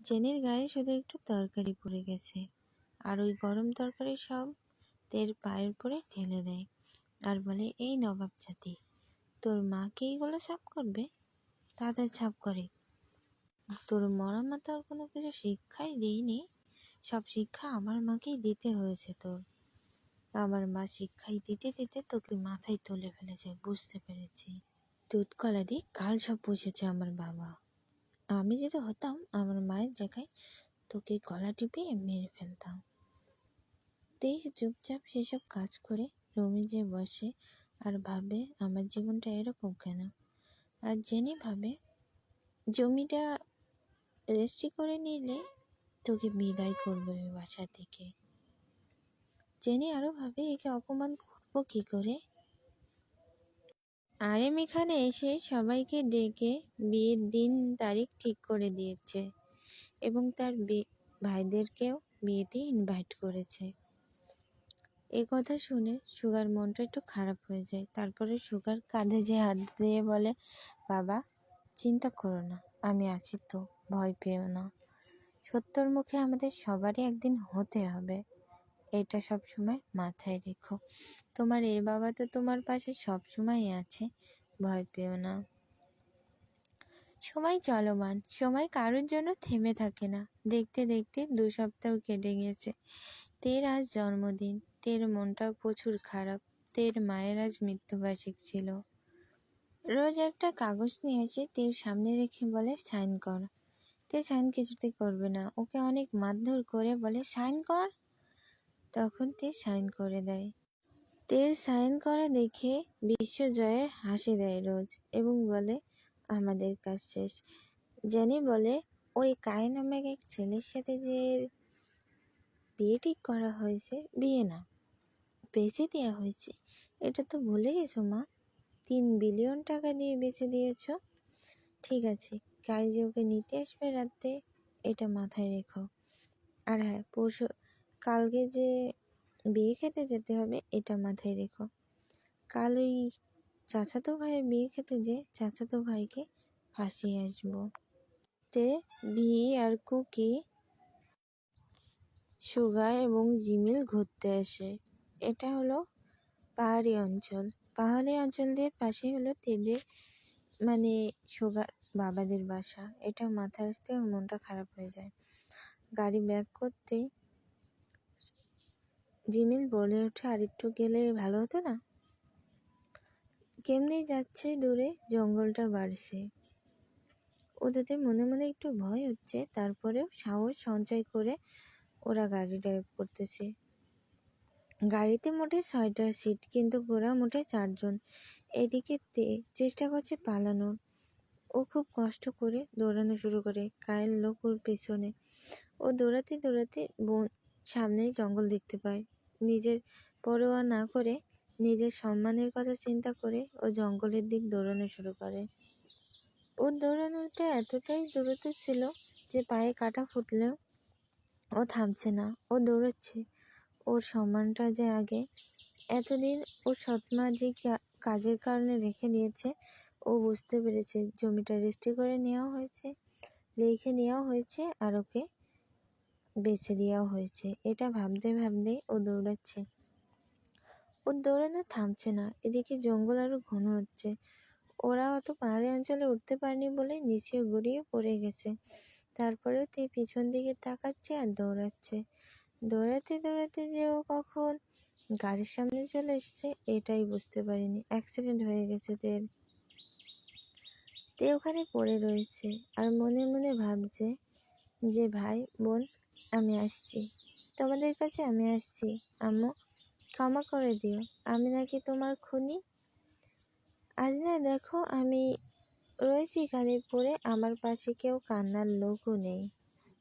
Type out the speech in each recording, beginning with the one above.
জেনির গায়ে শুধু একটু তরকারি পড়ে গেছে, আর ওই গরম তরকারি সব তের পায়ের উপরে ঢেলে দেয় আর বলে, এই নবাব জাতি, তোর মা কি এইগুলো সাফ করবে? তাদের ছাপ করে। তোর মরা মা তো আর কোনো কিছু শিক্ষাই দিইনি, সব শিক্ষা আমার মাকেই দিতে হয়েছে তোর। আমার মা শিক্ষাই দিতে দিতে তোকে মাথায় তুলে ফেলেছে, বুঝতে পেরেছি। দুধ কলা দিয়ে কাল সব পুষেছে আমার বাবা। আমি যদি হতাম আমার মায়ের জায়গায় তোকে গলা টিপিয়ে মেরে ফেলতাম। তেইশ চুপচাপ সেসব কাজ করে রুমে যেয়ে বসে আর ভাবে, আমার জীবনটা এরকম কেন। আর জেনে ভাবে, জমিটা রেজিস্ট্রি করে নিলে তোকে বিদায় করবো এই বাসা থেকে। জেনে আরো ভাবে, একে অপমান করবো কি করে। আরেম এখানে এসে সবাইকে ডেকে বিয়ের দিন তারিখ ঠিক করে দিয়েছে এবং তার ভাইদেরকেও বিয়েতে ইনভাইট করেছে। এ কথা শুনে সুগার মনটা একটু খারাপ হয়ে যায়। তারপরে সুগার কাঁধে যে হাত দিয়ে বলে, বাবা চিন্তা করো না, আমি আছি তো, ভয় পেও না। সত্যর মুখে আমাদের সবারই একদিন হতে হবে, এটা সব সময় মাথায় রেখো। তোমার এ বাবা তো তোমার পাশে সব সময় আছে, ভয় পেও না। সময় চলমান, সময় কারোর জন্য থেমে থাকে না। দেখতে দেখতে 2 সপ্তাহ কেটে গেছে। তের আজ জন্মদিন। তের মনটাও প্রচুর খারাপ। তের মায়ের আজ মৃত্যুবার্ষিকী ছিল। রোজ একটা কাগজ নিয়ে এসে তের সামনে রেখে বলে, সাইন কর। তে সাইন কিছুতেই করবে না। ওকে অনেক মারধর করে বলে, সাইন কর। তখন তে সাইন করে দেয়। তের সাইন করা দেখে বিশ্বজয়ের হাসি দেয় রোজ এবং বলে, আমাদের কাজ শেষ। জেনি বলে, ওই কায়ে নামের এক ছেলের সাথে যে বিয়ে ঠিক করা হয়েছে, বিয়ে না, বেচে দেওয়া হয়েছে, এটা তো ভুলে গেছো মা? 3 বিলিয়ন টাকা দিয়ে বেচে দিয়েছ। ঠিক আছে, কাল যে ওকে নিতে আসবে রাতে, এটা মাথায় রেখো। আর হ্যাঁ, কালকে যে বিয়ে খেতে যেতে হবে, এটা মাথায় রেখো। কাল ওই চাচাতো ভাইয়ের বিয়ে খেতে যে চাচাতো ভাইকে ফাঁসিয়ে আসবো। তে ভি আর কুকি, সুগা এবং জিমিল ঘুরতে আসে। এটা হলো পাহাড়ি অঞ্চল। পাহাড়ি অঞ্চলদের পাশে হলো তেদের মানে সুগার বাবাদের বাসা। এটা মাথায় আসতে ওর মনটা খারাপ হয়ে যায়। গাড়ি ব্যাক করতে জিমিল বলে ওঠে, আর একটু গেলে ভালো হতো না? কেমনি যাচ্ছে দূরে, জঙ্গলটা বাড়ছে। ওদের মনে মনে একটু ভয় হচ্ছে, তারপরেও সাহস সঞ্চয় করে ওরা গাড়ি ড্রাইভ করতেছে। গাড়িতে মোটে 6টা সিট, কিন্তু ওরা মোটে 4 জন। এদিকে চেষ্টা করছে পালানোর। ও খুব কষ্ট করে দৌড়ানো শুরু করে। কায়ের লোক ওর পেছনে। ও দৌড়াতে দৌড়াতে সামনেই জঙ্গল দেখতে পায়। নিজের পরোয়া না করে, নিজের সম্মানের কথা চিন্তা করে ও জঙ্গলের দিক দৌড়ানো শুরু করে। ওর দৌড়ানোটা এতটাই দ্রুত ছিল যে পায়ে কাঁটা ফুটলেও ও থামছে না। ও দৌড়াচ্ছে। ওর সম্মানটা যে আগে। এতদিন ওর সৎমা যে কাজের কারণে রেখে দিয়েছে, ও বুঝতে পেরেছে জমিটা রেজিস্ট্রি করে নেওয়া হয়েছে, লিখে নেওয়া হয়েছে, আর ওকে বেচে দেওয়া হয়েছে। এটা ভাবতে ভাবতে ও দৌড়াচ্ছে। ওর দৌড়ানো থামছে না। এদিকে জঙ্গল আরো ঘন হচ্ছে। ওরা অত পাহাড়ি অঞ্চলে উঠতে পারেনি বলে নিচে গড়িয়ে পড়ে গেছে। তারপরেও তে পিছন দিকে তাকাচ্ছে আর দৌড়াচ্ছে। দৌড়াতে দৌড়াতে যে ও কখন গাড়ির সামনে চলে এসছে এটাই বুঝতে পারিনি। অ্যাক্সিডেন্ট হয়ে গেছে তে ওখানে পড়ে রয়েছে আর মনে মনে ভাবছে যে, ভাই বোন আমি আসছি, তোমাদের কাছে আমি আসছি। আম্মু ক্ষমা করে দিও, আমি নাকি তোমার খুনি। আজ না দেখো আমি রয়েছি এখানে পড়ে, আমার পাশে কেউ কান্নার লোকও নেই।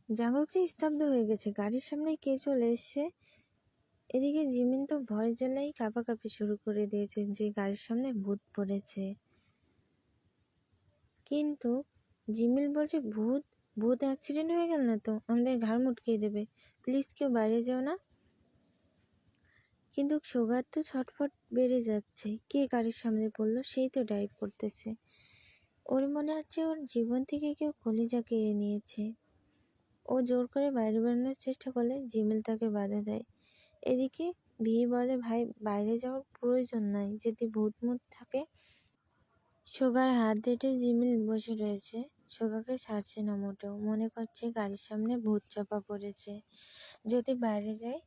জাঙ্গকজি স্তব্ধ হয়ে গেছে। গাড়ির সামনে কে চলে এসছে। এদিকে জিমিন তো ভয় জ্বালাই কাঁপাকাঁপি শুরু করে দিয়েছে যে গাড়ির সামনে ভূত পড়েছে। কিন্তু জিমিল বলছে, ভূত ভূত অ্যাক্সিডেন্ট হয়ে গেল না তো, আমাদের ঘাড় মুটকিয়ে দেবে, প্লিজ কেউ বাইরে যেও না। কিন্তু সুগার তো ছটফট বেড়ে যাচ্ছে। কে গাড়ির সামনে পড়লো, সেই তো ড্রাইভ করতেছে। ওর মনে হচ্ছে ওর জীবন থেকে কেউ কলিজা কেড়ে নিয়েছে। ও জোর করে বাইরে বেরোনোর চেষ্টা করলে জিমিল তাকে বাধা দেয়। এদিকে ভি বলে, ভাই বাইরে যাওয়ার প্রয়োজন নাই, যদি ভূত থাকে। সোগার হাত ধরে জিমিল বসে রয়েছে। সোগাকে ছাড়ছে না মোটেও, মনে করছে গাড়ির সামনে ভূত চাপা পড়েছে। যদি বাইরে যায়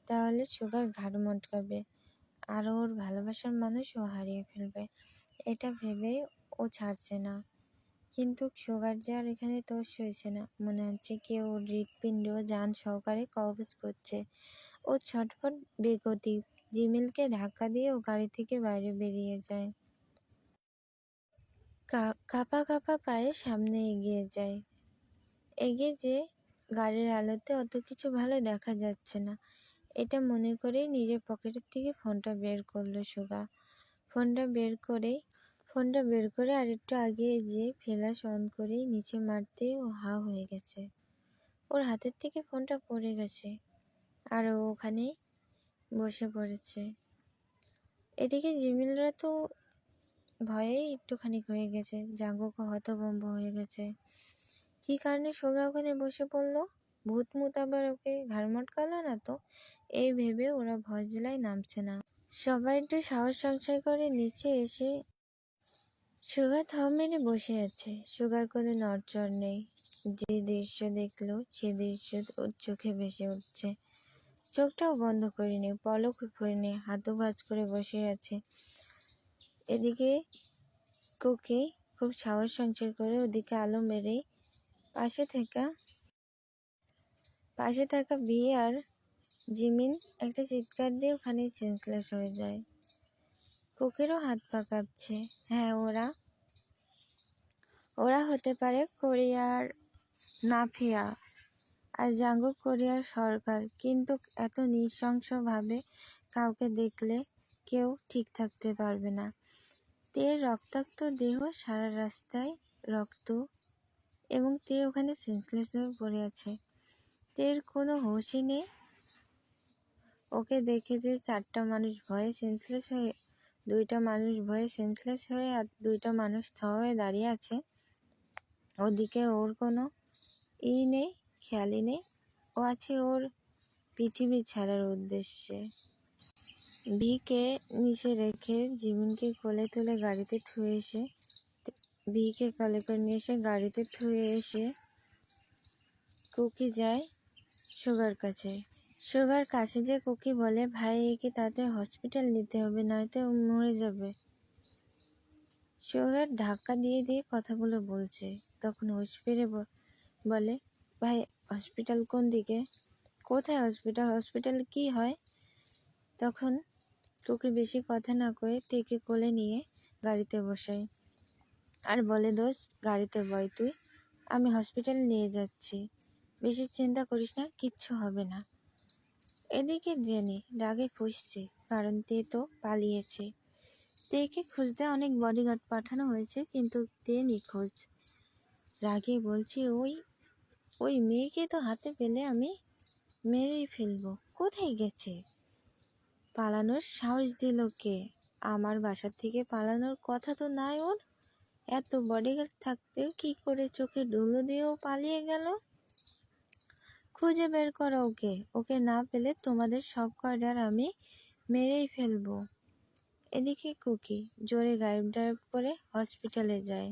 তাহলে সোগার ঘাড় মটকাবে আর ওর ভালোবাসার মানুষ ও হারিয়ে ফেলবে। এটা ভেবেই ও ছাড়ছে না। কিন্তু সোগার যে আর এখানে তস হয়েছে না, মনে হচ্ছে কেউ ওর হৃৎপিণ্ড জান সহকারে কবজ করছে। ও ছটফট বেগতিক জিমিলকে ধাক্কা দিয়ে ও গাড়ি থেকে বাইরে বেরিয়ে যায়। কাঁপা কাঁপা পায়ে সামনে এগিয়ে যায়। এগিয়ে যে গাড়ির আলোতে অত কিছু ভালো দেখা যাচ্ছে না, এটা মনে করেই নিজের পকেটের থেকে ফোনটা বের করলো সোগা। ফোনটা বের করে আরেকটু আগিয়ে যেয়ে ফ্ল্যাশ অন করেই নিচে মারতেই ও হা হয়ে গেছে। ওর হাতের থেকে ফোনটা পড়ে গেছে আর ও ওখানেই বসে পড়েছে। এদিকে জিমিলরা তো ভয়ে একটুখানি হয়ে গেছে, জাঙ্গুকও হতভম্ব হয়ে গেছে। কি কারণে সোগা ওখানে বসে পড়লো? ভূত আবার ওকে ঘাড় মটকালো না তো? এই ভেবে ওরা ভয় জেলায় নামছে না। সবাই একটু সাহস সঞ্চয় করে নিচে এসে সোগা থম মেরে বসে আছে। সোগার কোনো নড়চড় নেই। যে দৃশ্য দেখলো সে দৃশ্য ওর চোখে ভেসে উঠছে। চোখটাও বন্ধ করেনি, পলক ফোরেনি, হাঁটু ভাঁজ করে বসে আছে। এদিকে কুকি খুব সাহস সঞ্চয় করে ওদিকে আলো মেরেই পাশে থাকা বি আর জিমিন একটা চিৎকার দিয়ে ওখানে সেন্সলেস হয়ে যায়। কুকিরও হাত পা কাঁপছে। হ্যাঁ, ওরা হতে পারে কোরিয়ার মাফিয়া আর জাঙ্গুক কোরিয়ার সরকার, কিন্তু এত নৃশংসভাবে কাউকে দেখলে কেউ ঠিক থাকতে পারবে না। তের রক্তাক্ত দেহ, সারা রাস্তায় রক্ত, এবং তে ওখানে সেন্সলেস হয়ে পড়ে আছে। তের কোনো হুঁশই নেই। ওকে দেখে যে দুইটা মানুষ ভয়ে সেন্সলেস হয়ে আর দুইটা মানুষ থ হয়ে দাঁড়িয়ে আছে, ওদিকে ওর কোনো নেই, খেয়ালই নেই। ও আছে ওর পৃথিবী ছাড়ার উদ্দেশ্যে। ভিকে নিচে রেখে জিমিনকে কোলে তুলে গাড়িতে থুয়ে এসে ভিকে কোলে করে নিয়ে এসে গাড়িতে থুয়ে এসে কুকি যায় সোগার কাছে যে কুকি বলে, ভাই একে তাড়াতাড়ি হসপিটাল নিতে হবে, নয়তো মরে যাবে। সোগার ধাক্কা দিয়ে দিয়ে কথাগুলো বলছে। তখন হুঁশ ফিরে বলে, ভাই হসপিটাল কোন দিকে? কোথায় হসপিটাল? হসপিটালে কি হয়? তখন কুকি বেশি কথা না কয়ে তেকে কোলে নিয়ে গাড়িতে বসায় আর বলে, দোস্ত গাড়িতে বয় তুই, আমি হসপিটালে নিয়ে যাচ্ছি, বেশি চিন্তা করিস না, কিচ্ছু হবে না। এদিকে জেনি রাগে ফুঁসছে, কারণ তে তো পালিয়েছে। তেকে খুঁজতে অনেক বডিগার্ড পাঠানো হয়েছে, কিন্তু তে নিখোঁজ। রাগে বলছে, ওই মেয়েকে তো হাতে পেলে আমি মেরেই ফেলবো। কোথায় গেছে? পালানোর সাহস দিল কে? আমার বাসা থেকে পালানোর কথা তো নাই ওর। এত বডিগার্ড থাকতেও কি করে চোখে ধুলো দিয়েও পালিয়ে গেল? খুঁজে বের করো ওকে না পেলে তোমাদের সব কয়টার আমি মেরেই ফেলবো। এদিকে কুকি জোরে গায়েব করে হসপিটালে যায়।